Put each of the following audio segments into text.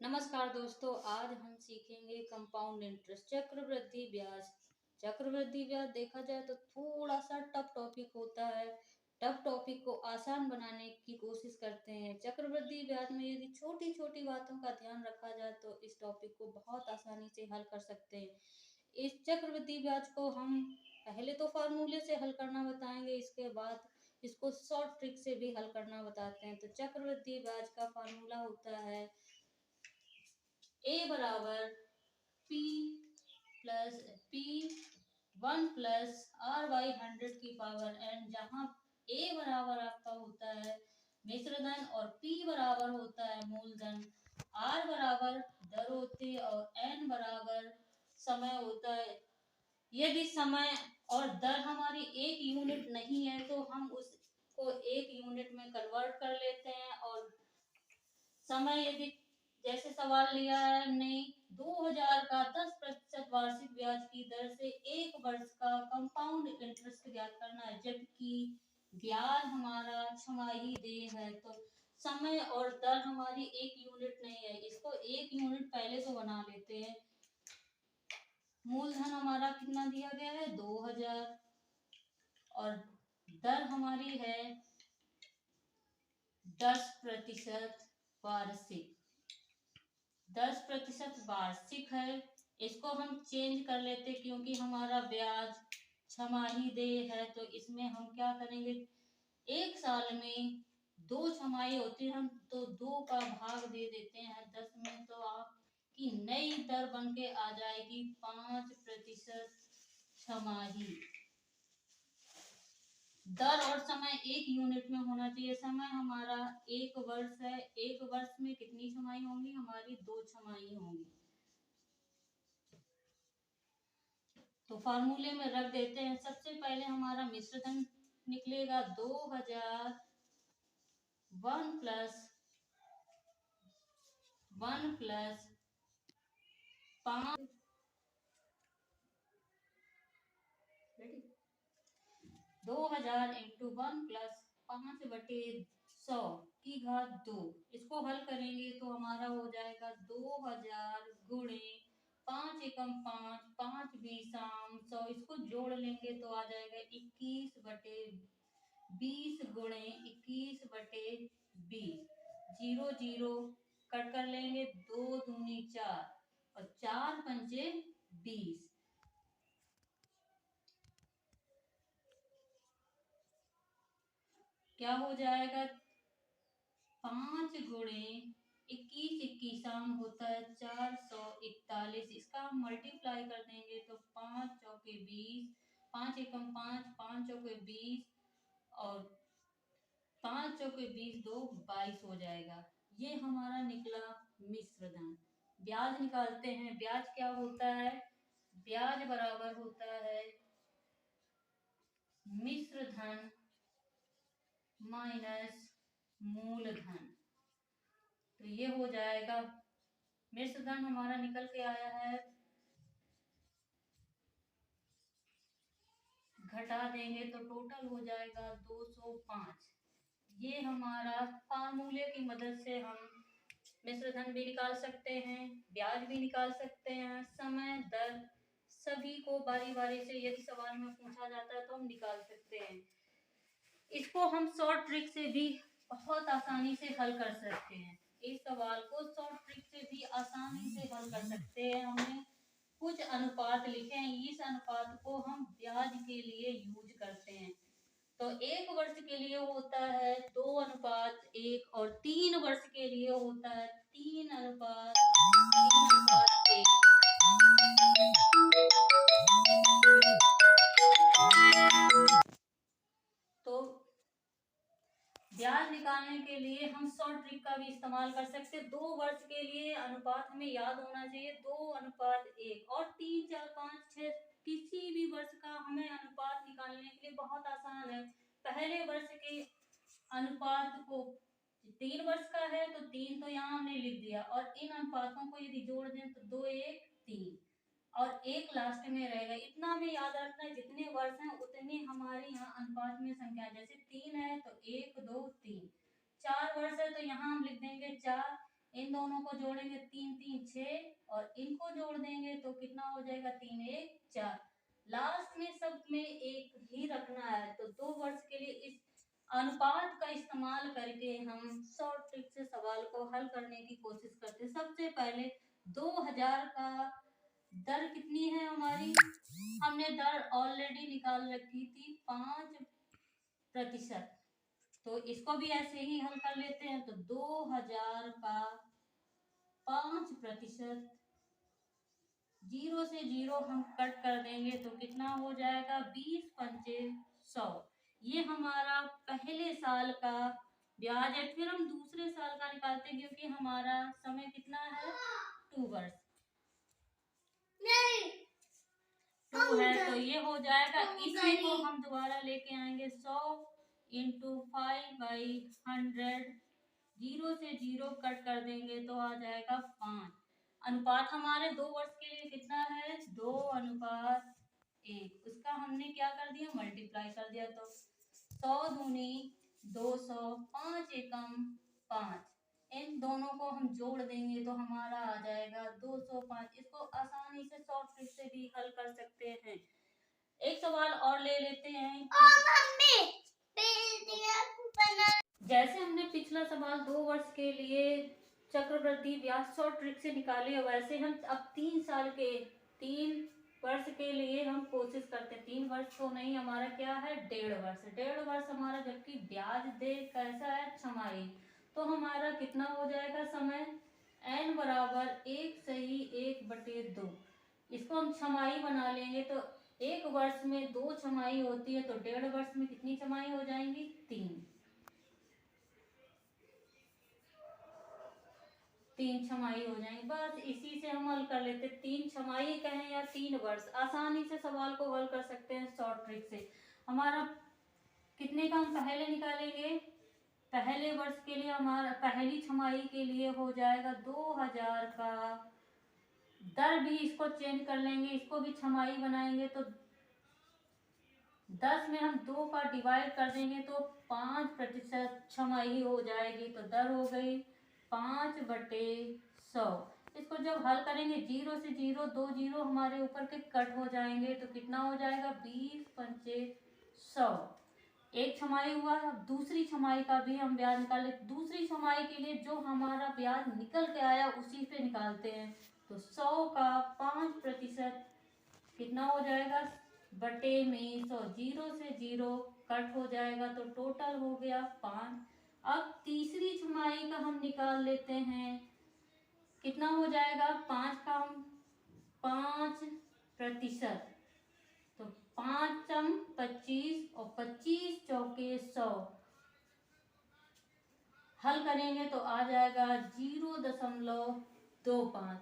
नमस्कार दोस्तों, आज हम सीखेंगे कंपाउंड इंटरेस्ट चक्रवृद्धि ब्याज। चक्रवृद्धि ब्याज देखा जाए तो थोड़ा सा टफ टॉपिक होता है। टफ टॉपिक को आसान बनाने की कोशिश करते हैं। चक्रवृद्धि ब्याज में यदि छोटी छोटी बातों का ध्यान रखा जाए तो इस टॉपिक को बहुत आसानी से हल कर सकते हैं। इस चक्रवृद्धि ब्याज को हम पहले तो फार्मूले से हल करना बताएंगे, इसके बाद इसको शॉर्ट ट्रिक से भी हल करना बताते हैं। तो चक्रवृद्धि ब्याज का फार्मूला होता है ए बराबर पी प्लस पी 1 + R/100 की पावर n, जहाँ ए बराबर आपका होता है मिश्रधन और पी बराबर होता है मूलधन, आर बराबर दर होती है और n बराबर समय होता है। यदि समय और दर हमारी एक यूनिट नहीं है तो हम उसको एक यूनिट में कन्वर्ट कर लेते हैं। और समय यदि जैसे सवाल लिया है हमने 2000 का 10% वार्षिक ब्याज की दर से 1 वर्ष का कंपाउंड इंटरेस्ट ज्ञात करना है, जबकि ब्याज हमारा छमाही देय है। तो समय और दर हमारी एक यूनिट नहीं है, इसको एक यूनिट पहले तो बना लेते हैं। मूलधन हमारा कितना दिया गया है 2000 और दर हमारी है 10% वार्षिक। 10% वार्षिक है, इसको हम चेंज कर लेते क्योंकि हमारा ब्याज छमाही देय है। तो इसमें हम क्या करेंगे, एक साल में 2 छमाही होती है, हम तो 2 का भाग दे देते हैं 10 में, तो आपकी नई दर बन के आ जाएगी 5% छमाही। दर और समय एक यूनिट में होना चाहिए। समय हमारा 1 वर्ष है, 1 वर्ष में कितनी छमाही होंगी हमारी 2 छमाही होंगी। तो फार्मूले में रख देते हैं। सबसे पहले हमारा मिश्रधन निकलेगा 2000 1 + 5 2000 × 1 + 5/100 की घात 2। इसको हल करेंगे तो हमारा हो जाएगा 2000 × 5 एकम 5 5 20 100। इसको जोड़ लेंगे तो आ जाएगा 21/20 × 21/20। 0 0 कट कर लेंगे, 2 दूनी 4 और 4 पंचे 20। क्या हो जाएगा 5 × 21 21 होता है 441। इसका हम मल्टीप्लाई कर देंगे तो 5 चौके 20, 5 एकम 5 5 चौके 20 और 5 चौके 20 2 22 हो जाएगा। ये हमारा निकला मिश्रधन। ब्याज निकालते हैं। ब्याज क्या होता है, ब्याज बराबर होता है मिश्रधन माइनस मूलधन। तो ये हो जाएगा, मिश्रधन हमारा निकल के आया है, घटा देंगे तो टोटल हो जाएगा 205। ये हमारा फार्मूले की मदद से हम मिश्रधन भी निकाल सकते हैं, ब्याज भी निकाल सकते हैं, समय दर सभी को बारी बारी से यदि सवाल में पूछा जाता है तो हम निकाल सकते हैं। इसको हम शॉर्ट ट्रिक से भी बहुत आसानी से हल कर सकते हैं। इस सवाल को शॉर्ट ट्रिक से भी आसानी से हल कर सकते हैं। हमने कुछ अनुपात लिखे हैं, इस अनुपात को हम ब्याज के लिए यूज करते हैं। तो 1 वर्ष के लिए होता है 2:1 और 3 वर्ष के लिए होता है 3:3:1। तो ब्याज निकालने के लिए हम शॉर्ट ट्रिक का भी इस्तेमाल कर सकते हैं। 2 वर्ष के लिए अनुपात हमें याद होना चाहिए 2:1 और 3 4 5 6 किसी भी वर्ष का हमें अनुपात निकालने के लिए बहुत आसान है। पहले वर्ष के अनुपात को 3 वर्ष का है तो 3 तो यहाँ हमने लिख दिया और इन अनुपातों को यदि जोड़ दें तो 2 1 3 और 1 लास्ट में रहेगा। इतना हमें याद रखना है, जितने वर्ष हैं उतने हमारे यहाँ अनुपात में संख्या। जैसे 3 है तो 1 2 3, 4 वर्ष है तो यहाँ हम लिख देंगे 4 इन दोनों को जोड़ेंगे 3 3 6 और इनको जोड़ देंगे तो कितना हो जाएगा 3 1 4। लास्ट में सब में एक ही रखना है तो 2 वर्ष के लिए इस अनुपात का इस्तेमाल करके हम शॉर्ट ट्रिक से सवाल को हल करने की कोशिश करते हैं। सबसे पहले 2000 का दर कितनी है हमारी, हमने दर ऑलरेडी निकाल रखी थी 5%, तो इसको भी ऐसे ही हल कर लेते हैं। तो 2000 का 5%, 0 से 0 हम कट कर देंगे तो कितना हो जाएगा 20 पंचे 100। ये हमारा पहले साल का ब्याज है। फिर हम दूसरे साल का निकालते हैं क्योंकि हमारा समय कितना है 2 वर्ष 2 है, तो ये हो जाएगा। इसी को हम दोबारा लेके आएंगे 100 इंटू 5/100, 0 से 0 कट कर देंगे तो आ जाएगा 5। अनुपात हमारे 2 वर्ष के लिए कितना है 2:1। उसका हमने क्या कर दिया मल्टीप्लाई कर दिया, तो 100 दूनी 200, 5 एकम 5। इन दोनों को हम जोड़ देंगे तो हमारा आ जाएगा 205। इसको आसानी से शॉर्ट ट्रिक से भी हल कर सकते हैं। एक सवाल और ले लेते हैं। जैसे हमने पिछला सवाल 2 वर्ष के लिए चक्रवृद्धि ब्याज शॉर्ट ट्रिक से निकाले, वैसे हम अब 3 साल के 3 वर्ष के लिए हम कोशिश करते हैं। 3 वर्ष तो नहीं, हमारा क्या है 1.5 वर्ष। 1.5 वर्ष हमारा, जबकि ब्याज दे कैसा है छमाही, तो हमारा कितना हो जाएगा समय n बराबर 1 सही 1/2। इसको हम छमाही बना लेंगे तो 1 वर्ष में 2 छमाही होती है, तो 1.5 वर्ष में कितनी छमाही हो जाएंगी 3 छमाही हो जाएंगे। बस इसी से हम हल कर लेते, 3 छमाही कहें या 3 वर्ष, आसानी से सवाल को हल कर सकते हैं शॉर्ट ट्रिक से। हमारा कितने का हम पहले निकालेंगे, पहले वर्ष के लिए हमारा पहली छमाही के लिए हो जाएगा 2000 का दर भी इसको चेंज कर लेंगे, इसको भी छमाही बनाएंगे तो 10 में हम 2 का डिवाइड कर देंगे तो 5% छमाही हो जाएगी, तो दर हो गई 5/100। इसको जब हल करेंगे 0 से 0 2 0 हमारे ऊपर के कट हो जाएंगे तो कितना हो जाएगा 20 पंचे 100। एक छमाही हुआ। अब दूसरी छमाही का भी हम ब्याज निकाले। दूसरी छमाही के लिए जो हमारा ब्याज निकल के आया उसी पे निकालते हैं, तो 100 का 5% कितना हो जाएगा बटे में 100, 0 से 0 कट हो जाएगा तो टोटल हो गया 5। अब तीसरी छमाही का हम निकाल लेते हैं, कितना हो जाएगा 5 का हम 5%, तो 5 25 और 25 चौके 100 हल करेंगे तो आ जाएगा 0.25।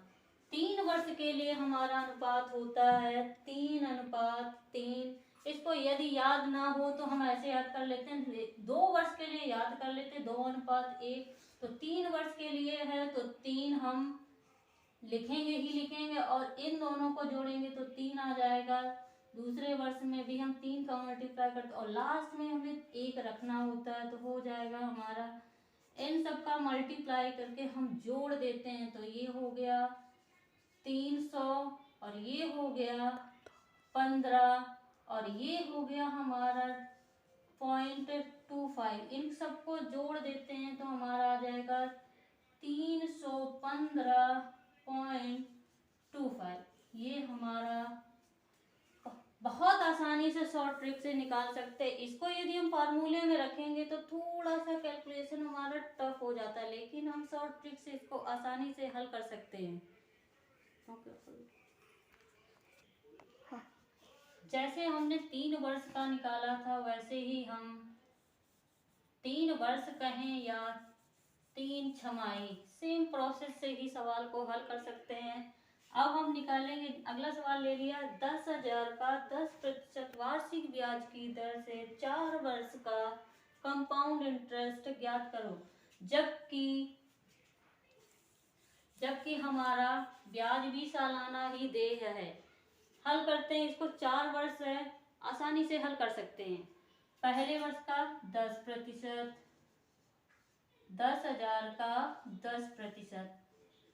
3 वर्ष के लिए हमारा अनुपात होता है 3:3। इसको यदि याद ना हो तो हम ऐसे याद कर लेते हैं, 2 वर्ष के लिए याद कर लेते हैं 2:1। तो 3 वर्ष के लिए है तो 3 हम लिखेंगे ही लिखेंगे और इन दोनों को जोड़ेंगे तो 3 आ जाएगा। दूसरे वर्ष में भी हम 3 का मल्टीप्लाई करते और लास्ट में हमें 1 रखना होता है, तो हो जाएगा हमारा इन सब का मल्टीप्लाई करके हम जोड़ देते हैं तो ये हो गया 300 और ये हो गया 15 और ये हो गया हमारा 0.25। इन सबको जोड़ देते हैं तो हमारा आ जाएगा 315.25। ये हमारा बहुत आसानी से शॉर्ट ट्रिक से निकाल सकते हैं। इसको यदि हम फार्मूले में रखेंगे तो थोड़ा सा कैलकुलेशन हमारा टफ हो जाता है, लेकिन हम शॉर्ट ट्रिक से इसको आसानी से हल कर सकते हैं। जैसे हमने 3 वर्ष का निकाला था वैसे ही हम 3 वर्ष कहें या 3 छमाही, सेम प्रोसेस से ही सवाल को हल कर सकते हैं। अब हम निकालेंगे, अगला सवाल ले लिया 10,000 का 10% वार्षिक ब्याज की दर से 4 वर्ष का कंपाउंड इंटरेस्ट ज्ञात करो। जबकि हमारा ब्याज भी सालाना ही देय है। हल करते हैं इसको, 4 वर्ष है, आसानी से हल कर सकते हैं। पहले वर्ष का 10%, 10,000 का 10%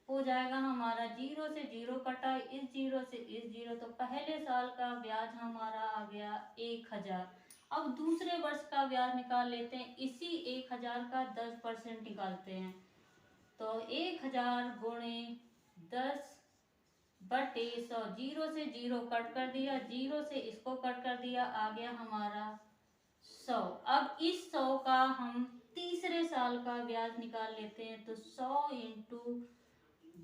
हो जाएगा हमारा। 0 से 0 कटा, इस 0 से इस 0, तो पहले साल का ब्याज हमारा आ गया 1,000। अब दूसरे वर्ष का ब्याज निकाल लेते हैं, इसी 1,000 का 10% निकालते हैं। तो 1,000 गुणे 10/100, 0 से 0 कट कर दिया, 0 से इसको कट कर दिया, आ गया हमारा 100। अब इस 100 का हम तीसरे साल का ब्याज निकाल लेते हैं, तो 100 इंटू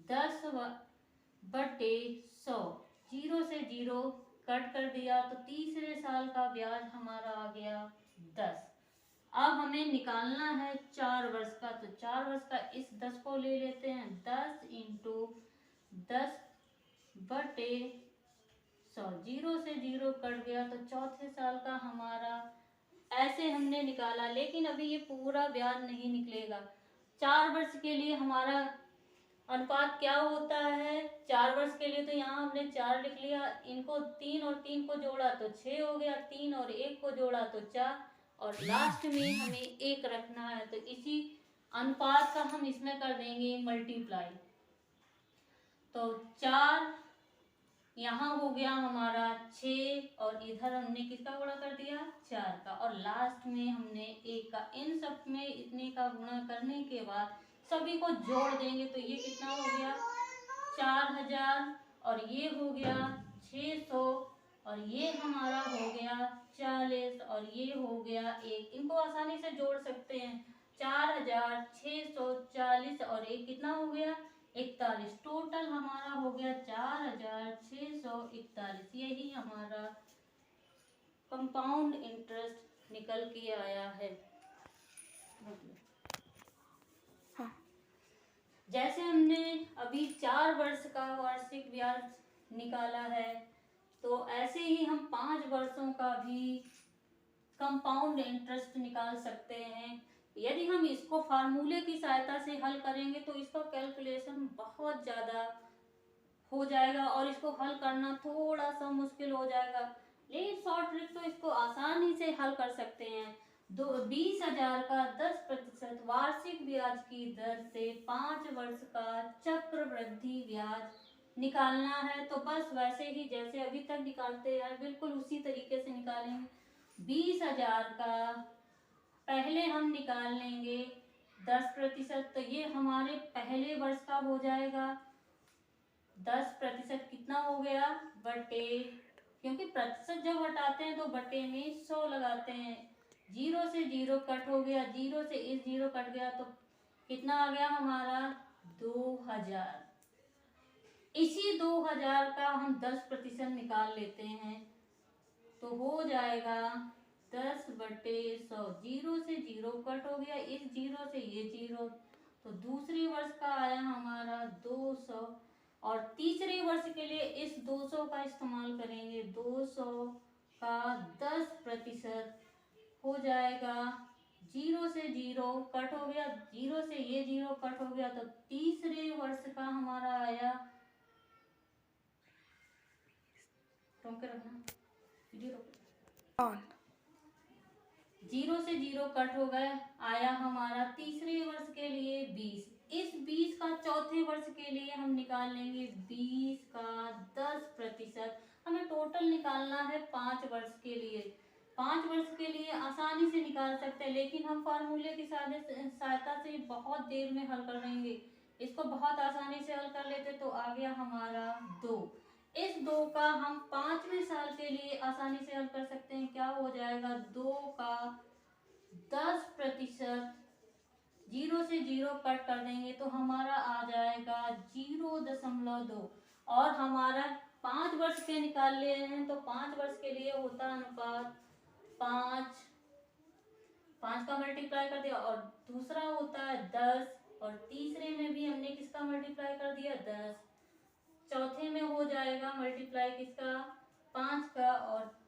10/100, 0 से 0 कट कर दिया, तो तीसरे साल का ब्याज हमारा आ गया 10। अब हमें निकालना है 4 वर्ष का, तो 4 वर्ष का इस 10 को ले लेते हैं, 10 इंटू 10/100, 0 से 0 कट गया, तो चौथे साल का हमारा ऐसे हमने निकाला। लेकिन अभी ये पूरा ब्याज नहीं निकलेगा। 4 वर्ष के लिए हमारा अनुपात क्या होता है, 4 वर्ष के लिए तो यहाँ हमने 4 लिख लिया, इनको 3 और 3 को जोड़ा तो 6 हो गया, 3 और 1 को जोड़ा तो 4, और लास्ट में हमें 1 रखना है, तो इसी अनुपात का हम इसमें कर देंगे मल्टीप्लाई। तो 4 यहाँ हो गया हमारा 6, और इधर हमने किसका गुणा कर दिया, 4 का, और लास्ट में हमने 1 का। इन सब में इतने का गुणा करने के बाद सभी को जोड़ देंगे, तो ये कितना हो गया 4,000, और ये हो गया 600, और ये हमारा हो गया 40, और ये हो गया 1। इनको आसानी से जोड़ सकते हैं, 4,640 और 1 कितना हो गया 41। टोटल हमारा हो गया 4,641। यही हमारा कंपाउंड इंटरेस्ट निकल के आया है। जैसे हमने अभी 4 वर्ष का वार्षिक ब्याज निकाला है, तो ऐसे ही हम 5 वर्षों का भी कंपाउंड इंटरेस्ट निकाल सकते हैं। यदि हम इसको फार्मूले की सहायता से हल करेंगे तो इसका कैलकुलेशन बहुत ज़्यादा हो जाएगा और इसको हल करना थोड़ा सा मुश्किल हो जाएगा, लेकिन शॉर्ट ट्रिक तो इसको आसानी से हल कर सकते हैं। 20,000 का 10% वार्षिक ब्याज की दर से 5 वर्ष का चक्रवृद्धि ब्याज निकालना है। तो बस वैसे ही जैसे अभी तक निकालते हैं बिल्कुल उसी तरीके से निकालेंगे। 20,000 का पहले हम निकाल लेंगे 10%, तो ये हमारे पहले वर्ष का हो जाएगा। 10% कितना हो गया बटे, क्योंकि प्रतिशत जब हटाते हैं तो बटे में 100 लगाते हैं। 0 से 0 कट हो गया, 0 से इस 0 कट गया, तो कितना आ गया हमारा 2,000। इसी 2,000 का हम 10% निकाल लेते हैं, तो हो जाएगा 10/100। 0 से 0 कट हो गया, इस 0 से ये 0, तो दूसरे वर्ष का आया हमारा 200, और तीसरे वर्ष के लिए इस 200 का इस्तेमाल करेंगे। 200 का 10% हो जाएगा, 0 से 0 कट हो गया, 0 से ये 0 कट हो गया, तो तीसरे वर्ष का हमारा आया, रोक के रखना वीडियो, रोक। 0 से 0 कट हो गए, आया हमारा तीसरे वर्ष के लिए 20। इस 20 का चौथे वर्ष के लिए हम निकाल लेंगे 20 का 10%। हमें टोटल निकालना है 5 वर्ष के लिए। 5 वर्ष के लिए आसानी से निकाल सकते हैं, लेकिन हम फार्मूले की सहायता से बहुत देर में हल कर देंगे। इसको बहुत आसानी से हल कर लेते, तो आ गया हमारा 2। इस 2 का हम 5वें साल के लिए आसानी से हल कर सकते हैं। क्या हो जाएगा, 2 का 10%, 0 से 0 कट कर देंगे तो हमारा आ जाएगा 0.2। और हमारा 5 वर्ष के निकाल लिए हैं, तो 5 वर्ष के लिए होता है अनुपात 5 का मल्टीप्लाई कर दिया, और दूसरा होता है 10, और तीसरे में भी हमने किसका मल्टीप्लाई कर दिया 10, चौथे में हो जाएगा मल्टीप्लाई किसका 5 का, और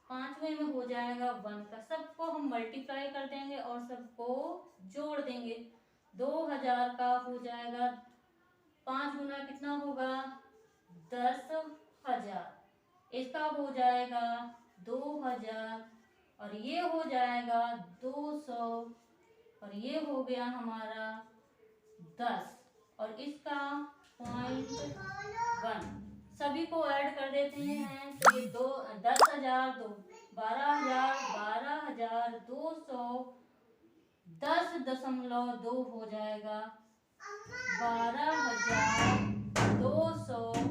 5वें में हो जाएगा 1 का। सबको हम मल्टीप्लाई कर देंगे और सबको जोड़ देंगे। 2,000 का हो जाएगा 5 गुना कितना होगा 10,000, इसका हो जाएगा 2,000, और ये हो जाएगा 200, और ये हो गया हमारा 10 और इसका 0.1। सभी को ऐड कर देते हैं तो ये 10,000 12,000 12,200 10.2 हो जाएगा 12,200